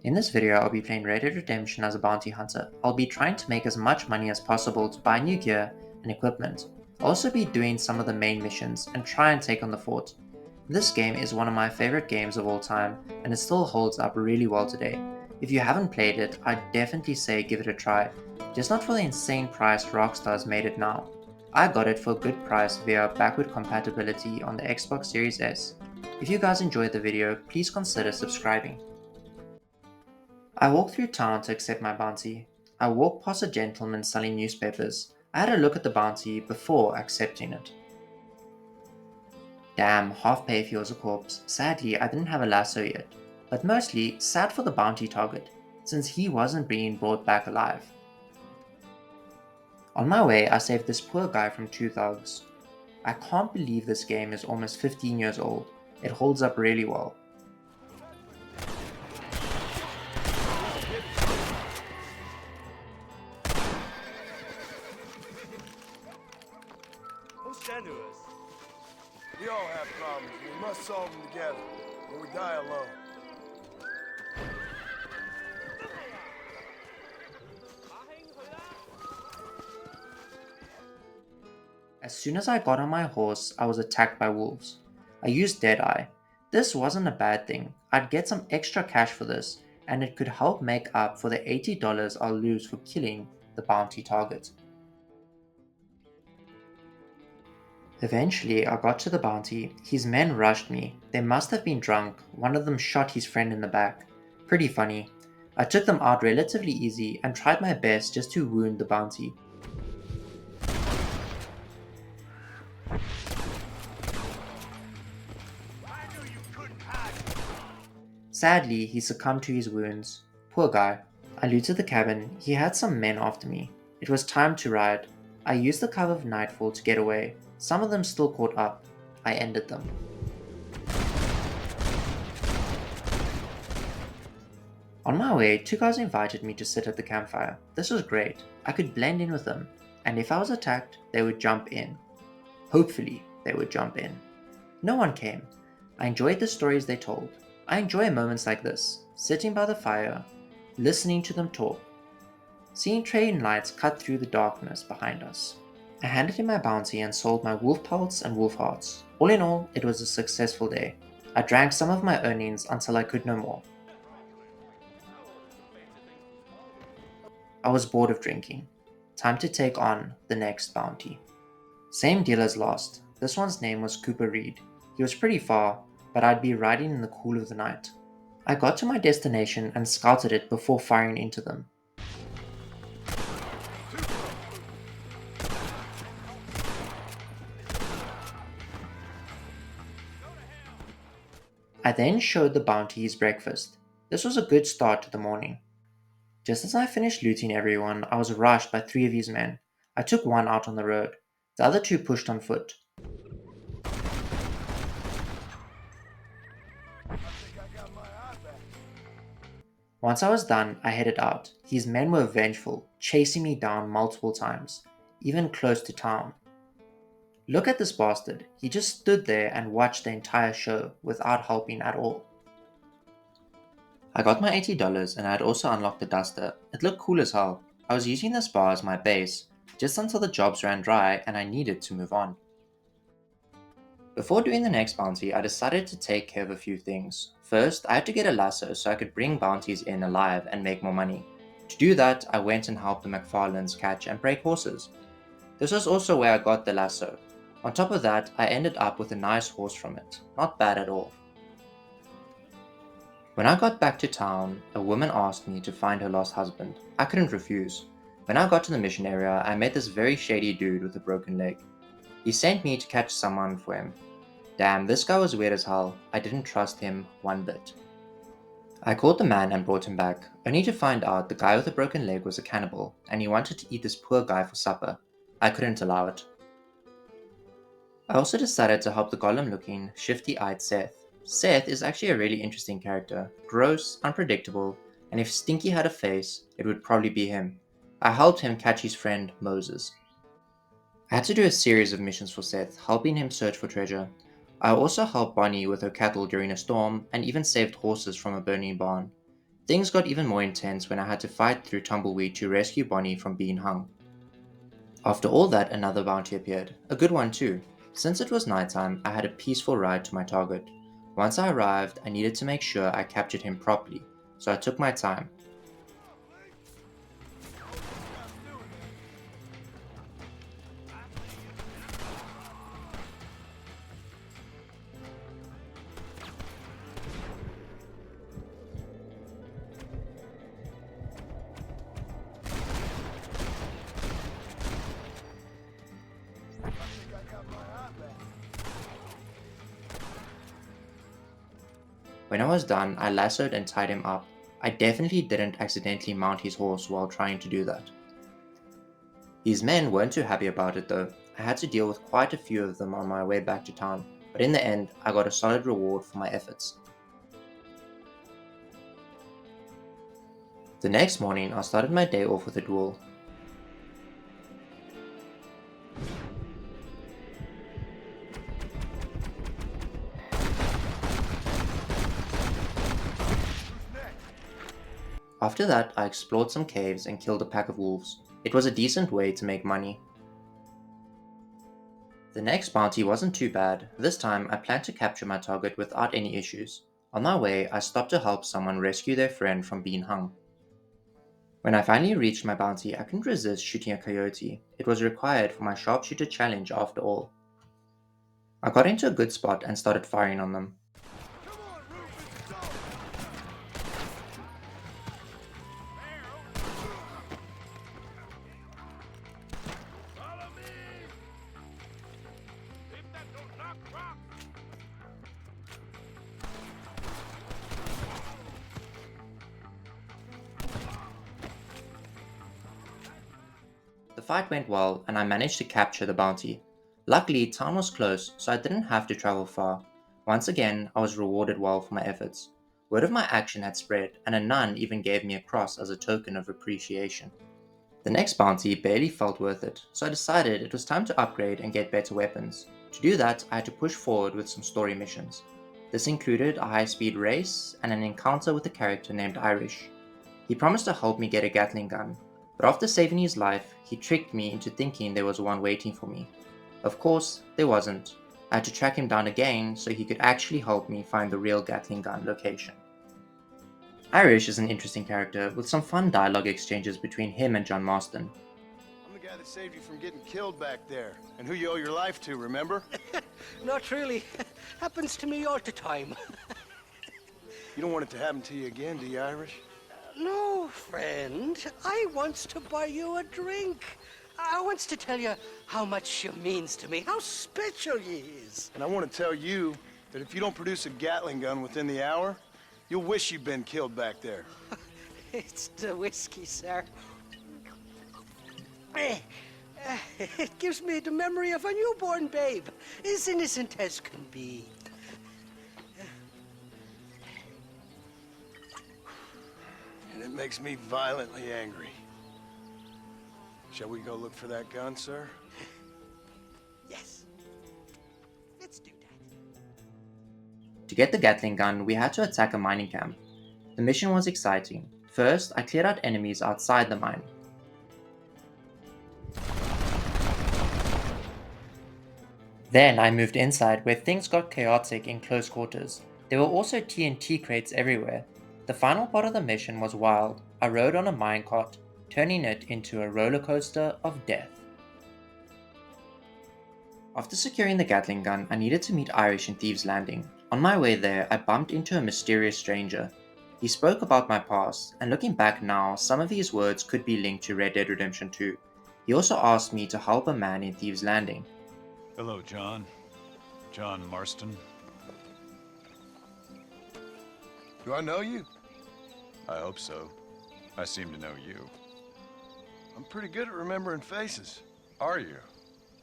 In this video, I'll be playing Red Dead Redemption as a bounty hunter. I'll be trying to make as much money as possible to buy new gear and equipment. I'll also be doing some of the main missions and try and take on the fort. This game is one of my favorite games of all time and it still holds up really well today. If you haven't played it, I'd definitely say give it a try, just not for the insane price Rockstar's made it now. I got it for a good price via backward compatibility on the Xbox Series S. If you guys enjoyed the video, please consider subscribing. I walked through town to accept my bounty. I walked past a gentleman selling newspapers. I had a look at the bounty before accepting it. Damn, half pay if he was a corpse. Sadly, I didn't have a lasso yet. But mostly, sad for the bounty target, since he wasn't being brought back alive. On my way, I saved this poor guy from two thugs. I can't believe this game is almost 15 years old. It holds up really well. Stand to us. We all have problems. We must solve them together, or we die alone. As soon as I got on my horse, I was attacked by wolves. I used Deadeye. This wasn't a bad thing. I'd get some extra cash for this, and it could help make up for the $80 I'll lose for killing the bounty target. Eventually, I got to the bounty. His men rushed me. They must have been drunk. One of them shot his friend in the back. Pretty funny. I took them out relatively easy and tried my best just to wound the bounty. Sadly, he succumbed to his wounds. Poor guy. I looted the cabin. He had some men after me. It was time to ride. I used the cover of nightfall to get away. Some of them still caught up. I ended them. On my way, two guys invited me to sit at the campfire. This was great. I could blend in with them, and if I was attacked, they would jump in. Hopefully, they would jump in. No one came. I enjoyed the stories they told. I enjoy moments like this, sitting by the fire, listening to them talk, seeing train lights cut through the darkness behind us. I handed in my bounty and sold my wolf pelts and wolf hearts. All in all, it was a successful day. I drank some of my earnings until I could no more. I was bored of drinking. Time to take on the next bounty. Same deal as last. This one's name was Cooper Reed. He was pretty far, but I'd be riding in the cool of the night. I got to my destination and scouted it before firing into them. I then showed the bounty his breakfast. This was a good start to the morning. Just as I finished looting everyone, I was rushed by three of his men. I took one out on the road. The other two pushed on foot. Once I was done, I headed out. His men were vengeful, chasing me down multiple times, even close to town. Look at this bastard. He just stood there and watched the entire show without helping at all. I got my $80 and I had also unlocked the duster. It looked cool as hell. I was using this bar as my base, just until the jobs ran dry and I needed to move on. Before doing the next bounty, I decided to take care of a few things. First, I had to get a lasso so I could bring bounties in alive and make more money. To do that, I went and helped the McFarlanes catch and break horses. This was also where I got the lasso. On top of that, I ended up with a nice horse from it. Not bad at all. When I got back to town, a woman asked me to find her lost husband. I couldn't refuse. When I got to the mission area, I met this very shady dude with a broken leg. He sent me to catch someone for him. Damn, this guy was weird as hell. I didn't trust him one bit. I called the man and brought him back, only to find out the guy with the broken leg was a cannibal, and he wanted to eat this poor guy for supper. I couldn't allow it. I also decided to help the golem-looking, shifty-eyed Seth. Seth is actually a really interesting character. Gross, unpredictable, and if Stinky had a face, it would probably be him. I helped him catch his friend, Moses. I had to do a series of missions for Seth, helping him search for treasure. I also helped Bonnie with her cattle during a storm, and even saved horses from a burning barn. Things got even more intense when I had to fight through tumbleweed to rescue Bonnie from being hung. After all that, another bounty appeared, a good one too. Since it was nighttime, I had a peaceful ride to my target. Once I arrived, I needed to make sure I captured him properly, so I took my time. When I was done, I lassoed and tied him up. I definitely didn't accidentally mount his horse while trying to do that. These men weren't too happy about it though. I had to deal with quite a few of them on my way back to town, but in the end, I got a solid reward for my efforts. The next morning, I started my day off with a duel. After that, I explored some caves and killed a pack of wolves. It was a decent way to make money. The next bounty wasn't too bad. This time, I planned to capture my target without any issues. On my way, I stopped to help someone rescue their friend from being hung. When I finally reached my bounty, I couldn't resist shooting a coyote. It was required for my sharpshooter challenge after all. I got into a good spot and started firing on them. The fight went well and I managed to capture the bounty. Luckily, town was close, so I didn't have to travel far. Once again, I was rewarded well for my efforts. Word of my action had spread, and a nun even gave me a cross as a token of appreciation. The next bounty barely felt worth it, so I decided it was time to upgrade and get better weapons. To do that, I had to push forward with some story missions. This included a high-speed race and an encounter with a character named Irish. He promised to help me get a Gatling gun, but after saving his life, he tricked me into thinking there was one waiting for me. Of course, there wasn't. I had to track him down again so he could actually help me find the real Gatling gun location. Irish is an interesting character with some fun dialogue exchanges between him and John Marston. I'm the guy that saved you from getting killed back there, and who you owe your life to, remember? Not really. Happens to me all the time. You don't want it to happen to you again, do you, Irish? No, friend. I wants to buy you a drink. I wants to tell you how much she means to me, how special you is. And I want to tell you that if you don't produce a Gatling gun within the hour, you'll wish you'd been killed back there. It's the whiskey, sir. It gives me the memory of a newborn babe, as innocent as can be. And it makes me violently angry. Shall we go look for that gun, sir? Yes. Let's do that. To get the Gatling gun, we had to attack a mining camp. The mission was exciting. First, I cleared out enemies outside the mine. Then I moved inside where things got chaotic in close quarters. There were also TNT crates everywhere. The final part of the mission was wild. I rode on a minecart, turning it into a roller coaster of death. After securing the Gatling gun, I needed to meet Irish in Thieves' Landing. On my way there, I bumped into a mysterious stranger. He spoke about my past, and looking back now, some of his words could be linked to Red Dead Redemption 2. He also asked me to help a man in Thieves' Landing. Hello, John. John Marston. Do I know you? I hope so. I seem to know you. I'm pretty good at remembering faces. Are you?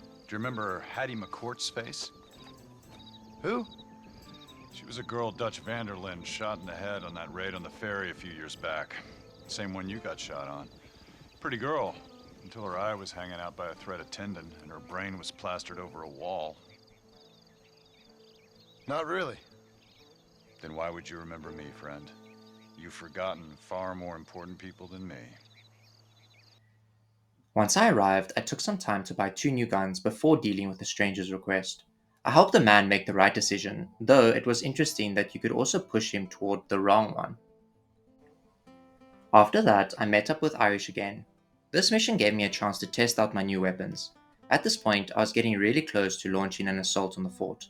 Do you remember Hattie McCourt's face? Who? She was a girl Dutch Vanderlyn shot in the head on that raid on the ferry a few years back. Same one you got shot on. Pretty girl, until her eye was hanging out by a thread of tendon and her brain was plastered over a wall. Not really. Then why would you remember me, friend? You've forgotten far more important people than me. Once I arrived, I took some time to buy 2 new guns before dealing with the stranger's request. I helped the man make the right decision, though it was interesting that you could also push him toward the wrong one. After that, I met up with Irish again. This mission gave me a chance to test out my new weapons. At this point, I was getting really close to launching an assault on the fort.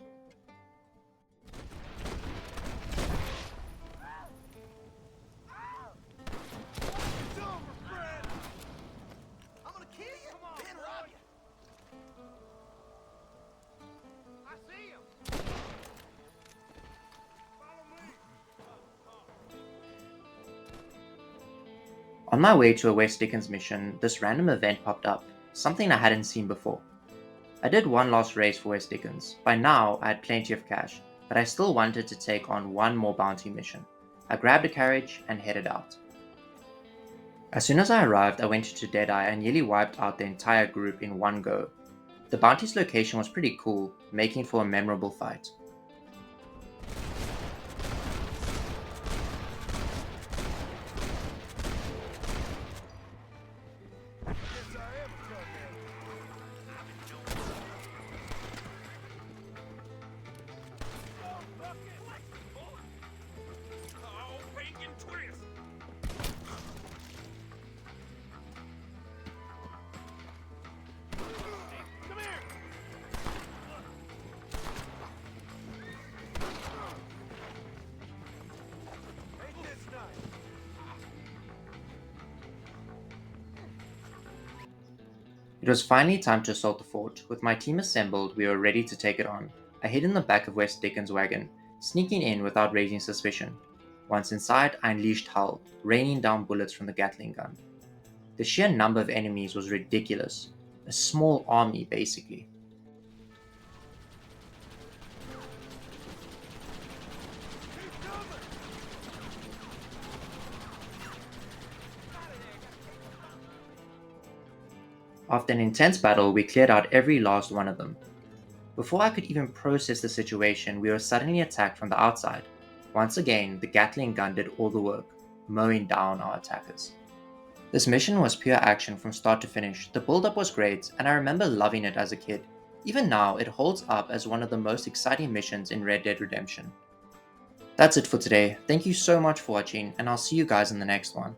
On my way to a West Dickens mission, this random event popped up, something I hadn't seen before. I did one last race for West Dickens. By now, I had plenty of cash, but I still wanted to take on one more bounty mission. I grabbed a carriage and headed out. As soon as I arrived, I went into Deadeye and nearly wiped out the entire group in one go. The bounty's location was pretty cool, making for a memorable fight. It was finally time to assault the fort. With my team assembled, we were ready to take it on. I hid in the back of West Dickens' wagon, sneaking in without raising suspicion. Once inside, I unleashed hell, raining down bullets from the Gatling gun. The sheer number of enemies was ridiculous. A small army, basically. After an intense battle, we cleared out every last one of them. Before I could even process the situation, we were suddenly attacked from the outside. Once again, the Gatling gun did all the work, mowing down our attackers. This mission was pure action from start to finish. The build-up was great, and I remember loving it as a kid. Even now, it holds up as one of the most exciting missions in Red Dead Redemption. That's it for today. Thank you so much for watching, and I'll see you guys in the next one.